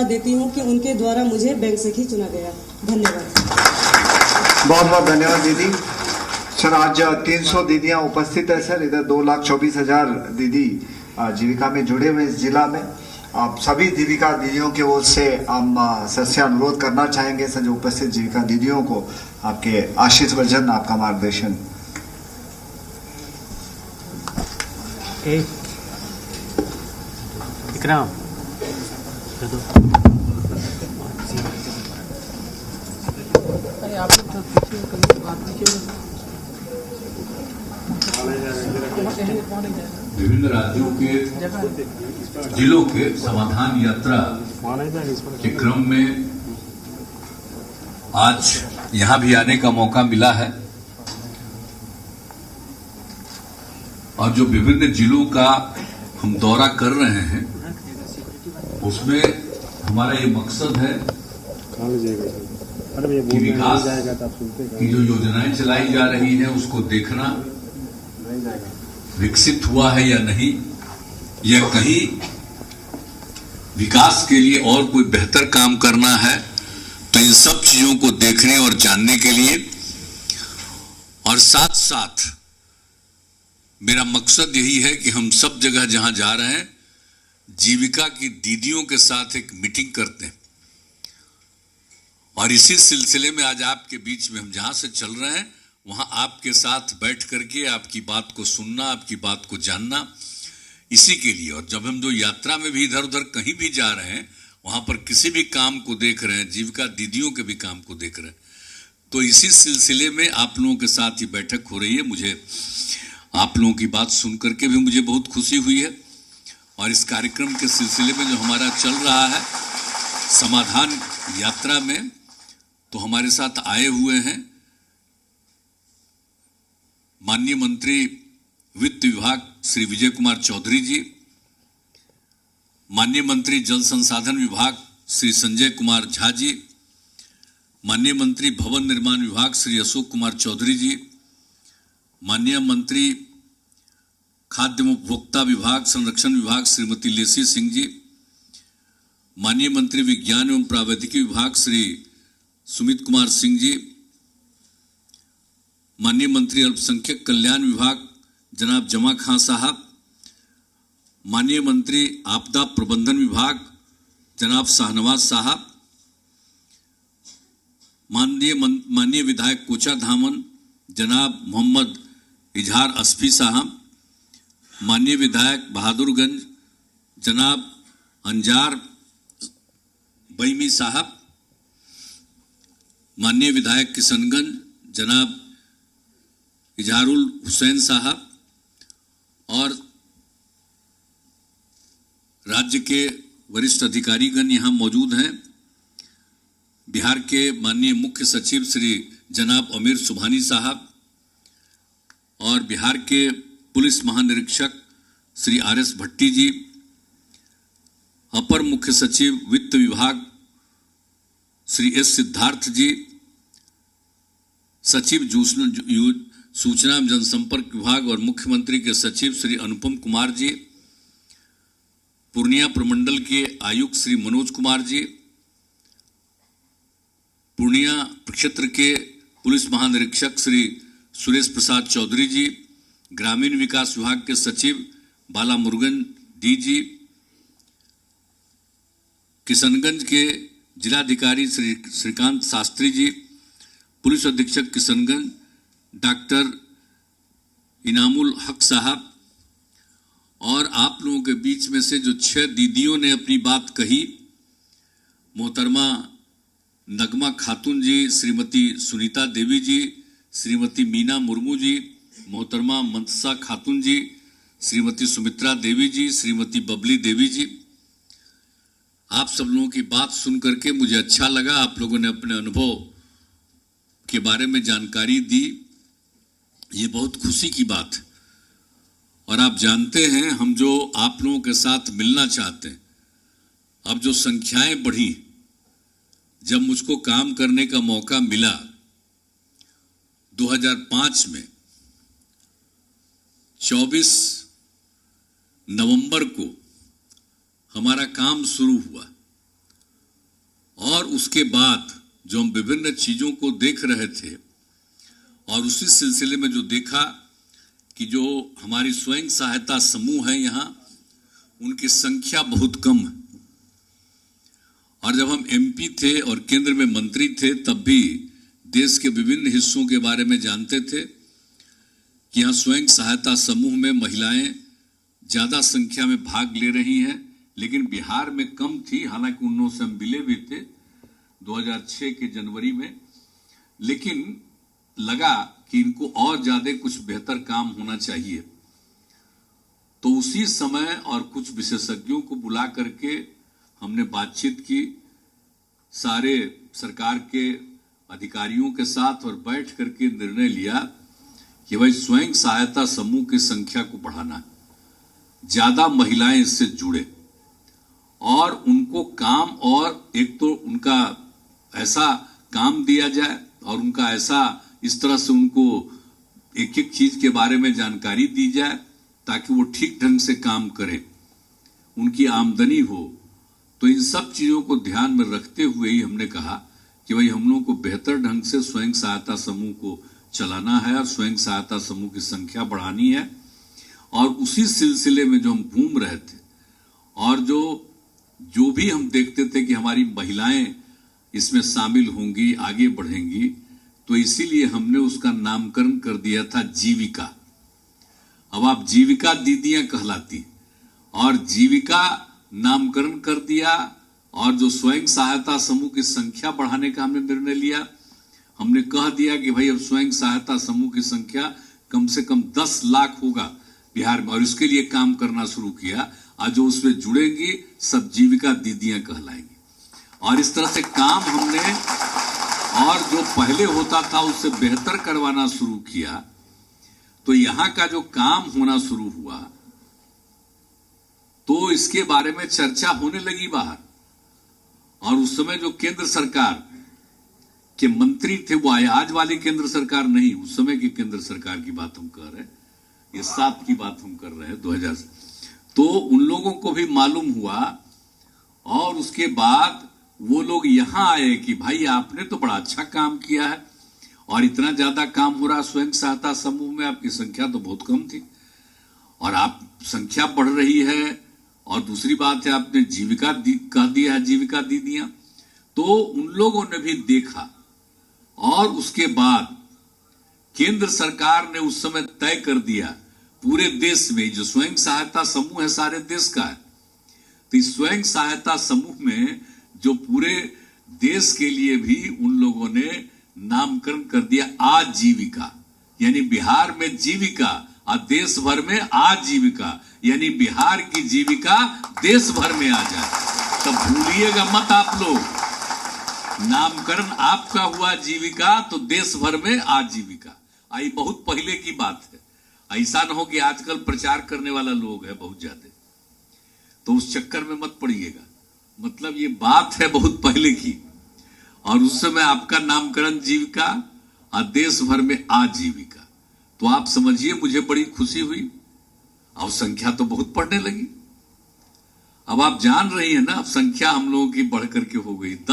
देती हूं कि उनके द्वारा मुझे बैंक से ही चुना गया। धन्यवाद। बहुत बहुत धन्यवाद दीदी। सर आज 300 दीदियां उपस्थित है सर, इधर 2,24,000 दीदी जीविका में जुड़े हुए इस जिला में। आप सभी जीविका दीदियों की ओर से हम सर से अनुरोध करना चाहेंगे सर, जो उपस्थित जीविका दीदियों को आपके आशीष वर्जन, आपका मार्गदर्शन। विक्रम विभिन्न राज्यों के जिलों के समाधान यात्रा के क्रम में आज यहां भी आने का मौका मिला है और जो विभिन्न जिलों का हम दौरा कर रहे हैं उसमें हमारा ये मकसद है कि विकास की जो योजनाएं चलाई जा रही हैं उसको देखना, विकसित हुआ है या नहीं, या कहीं विकास के लिए और कोई बेहतर काम करना है, तो इन सब चीजों को देखने और जानने के लिए और साथ साथ मेरा मकसद यही है कि हम सब जगह जहां जा रहे हैं जीविका की दीदियों के साथ एक मीटिंग करते हैं और इसी सिलसिले में आज आपके बीच में हम जहां से चल रहे हैं वहां आपके साथ बैठ करके आपकी बात को सुनना, आपकी बात को जानना, इसी के लिए। और जब हम जो यात्रा में भी इधर उधर कहीं भी जा रहे हैं वहां पर किसी भी काम को देख रहे हैं, जीविका दीदियों के भी काम को देख रहे हैं, तो इसी सिलसिले में आप लोगों के साथ ही बैठक हो रही है। मुझे आप लोगों की बात सुन करके भी मुझे बहुत खुशी हुई है और इस कार्यक्रम के सिलसिले में जो हमारा चल रहा है समाधान यात्रा में, तो हमारे साथ आए हुए हैं माननीय मंत्री वित्त विभाग श्री विजय कुमार चौधरी जी, माननीय मंत्री जल संसाधन विभाग श्री संजय कुमार झा जी, माननीय मंत्री भवन निर्माण विभाग श्री अशोक कुमार चौधरी जी, माननीय मंत्री खाद्य एवं उपभोक्ता विभाग संरक्षण विभाग श्रीमती लेसी सिंह जी, माननीय मंत्री विज्ञान एवं प्रावैधिकी विभाग श्री सुमित कुमार सिंह जी, माननीय मंत्री अल्पसंख्यक कल्याण विभाग जनाब जमा खां साहब, माननीय मंत्री आपदा प्रबंधन विभाग जनाब शाहनवाज साहब, माननीय विधायक कोचा धामन जनाब मोहम्मद इजहार अस्फी साहब, माननीय विधायक बहादुरगंज जनाब अंजार बैमी साहब, माननीय विधायक किशनगंज जनाब इजहारुल हुसैन साहब और राज्य के वरिष्ठ अधिकारीगण यहाँ मौजूद हैं। बिहार के माननीय मुख्य सचिव श्री जनाब अमीर सुभानी साहब और बिहार के पुलिस महानिरीक्षक श्री आर.एस. भट्टी जी, अपर मुख्य सचिव वित्त विभाग श्री एस. सिद्धार्थ जी, सचिव सूचना एवं जनसंपर्क विभाग और मुख्यमंत्री के सचिव श्री अनुपम कुमार जी, पूर्णिया प्रमंडल के आयुक्त श्री मनोज कुमार जी, पूर्णिया प्रक्षेत्र के पुलिस महानिरीक्षक श्री सुरेश प्रसाद चौधरी जी, ग्रामीण विकास विभाग के सचिव बाला मुरुगन डी जी, किशनगंज के जिलाधिकारी श्री श्रीकांत शास्त्री जी, पुलिस अधीक्षक किशनगंज डॉक्टर इनामुल हक साहब और आप लोगों के बीच में से जो 6 दीदियों ने अपनी बात कही, मोहतरमा नगमा खातून जी, श्रीमती सुनीता देवी जी, श्रीमती मीना मुर्मू जी, मोहतरमा मनसा खातून जी, श्रीमती सुमित्रा देवी जी, श्रीमती बबली देवी जी, आप सब लोगों की बात सुन करके मुझे अच्छा लगा। आप लोगों ने अपने अनुभव के बारे में जानकारी दी, ये बहुत खुशी की बात है। और आप जानते हैं हम जो आप लोगों के साथ मिलना चाहते हैं, अब जो संख्याएं बढ़ी, जब मुझको काम करने का मौका मिला 2005 में 24 नवंबर को हमारा काम शुरू हुआ और उसके बाद जो हम विभिन्न चीजों को देख रहे थे और उसी सिलसिले में जो देखा कि जो हमारी स्वयं सहायता समूह है यहाँ, उनकी संख्या बहुत कम है। और जब हम एमपी थे और केंद्र में मंत्री थे तब भी देश के विभिन्न हिस्सों के बारे में जानते थे कि यहाँ स्वयं सहायता समूह में महिलाएं ज्यादा संख्या में भाग ले रही हैं, लेकिन बिहार में कम थी। हालांकि उन लोगों से हम मिले भी थे 2006 के जनवरी में, लेकिन लगा कि इनको और ज्यादा कुछ बेहतर काम होना चाहिए। तो उसी समय और कुछ विशेषज्ञों को बुला करके हमने बातचीत की सारे सरकार के अधिकारियों के साथ और बैठ करके निर्णय लिया कि भाई स्वयं सहायता समूह की संख्या को बढ़ाना है, ज्यादा महिलाएं इससे जुड़े और उनको काम, और एक तो उनका ऐसा काम दिया जाए और उनका ऐसा इस तरह से उनको एक एक चीज के बारे में जानकारी दी जाए ताकि वो ठीक ढंग से काम करें, उनकी आमदनी हो। तो इन सब चीजों को ध्यान में रखते हुए ही हमने कहा कि भाई हम लोगों को बेहतर ढंग से स्वयं सहायता समूह को चलाना है और स्वयं सहायता समूह की संख्या बढ़ानी है। और उसी सिलसिले में जो हम घूम रहे थे और जो भी हम देखते थे कि हमारी महिलाएं इसमें शामिल होंगी, आगे बढ़ेंगी, तो इसीलिए हमने उसका नामकरण कर दिया था जीविका। अब आप जीविका दीदियां कहलाती, और जीविका नामकरण कर दिया। और जो स्वयं सहायता समूह की संख्या बढ़ाने का हमने निर्णय लिया, हमने कह दिया कि भाई अब स्वयं सहायता समूह की संख्या कम से कम 10 लाख होगा बिहार में, और इसके लिए काम करना शुरू किया। आज जो उसमें जुड़ेंगी सब जीविका दीदियां कहलाएंगी। और इस तरह से काम हमने, और जो पहले होता था उससे बेहतर करवाना शुरू किया। तो यहां का जो काम होना शुरू हुआ तो इसके बारे में चर्चा होने लगी बाहर। और उस समय जो केंद्र सरकार के मंत्री थे वो आए, आज वाली केंद्र सरकार नहीं, उस समय की केंद्र सरकार की बात हम कर रहे हैं, ये 7 की बात हम कर रहे हैं 2000 से। तो उन लोगों को भी मालूम हुआ और उसके बाद वो लोग यहां आए कि भाई आपने तो बड़ा अच्छा काम किया है और इतना ज्यादा काम हो रहा स्वयं सहायता समूह में, आपकी संख्या तो बहुत कम थी और आप संख्या बढ़ रही है। और दूसरी बात है आपने जीविका कह दिया है, जीविका दीदियां। तो उन लोगों ने भी देखा और उसके बाद केंद्र सरकार ने उस समय तय कर दिया पूरे देश में जो स्वयं सहायता समूह है सारे देश का है। तो इस स्वयं सहायता समूह में जो पूरे देश के लिए भी उन लोगों ने नामकरण कर दिया आजीविका, यानी बिहार में जीविका और देश भर में आजीविका, यानी बिहार की जीविका देश भर में आ जाए। तब भूलिएगा मत आप लोग, नामकरण आपका हुआ जीविका तो देश भर में आजीविका। आई बहुत पहले की बात है, ऐसा न हो कि आजकल प्रचार करने वाला लोग है बहुत ज्यादा, तो उस चक्कर में मत पड़िएगा। मतलब ये बात है बहुत पहले की, और उस समय आपका नामकरण जीविका और देश भर में आजीविका। तो आप समझिए मुझे बड़ी खुशी हुई और संख्या तो बहुत बढ़ने लगी। अब आप जान रही है ना, अब संख्या हम लोगों की बढ़ करके हो गई।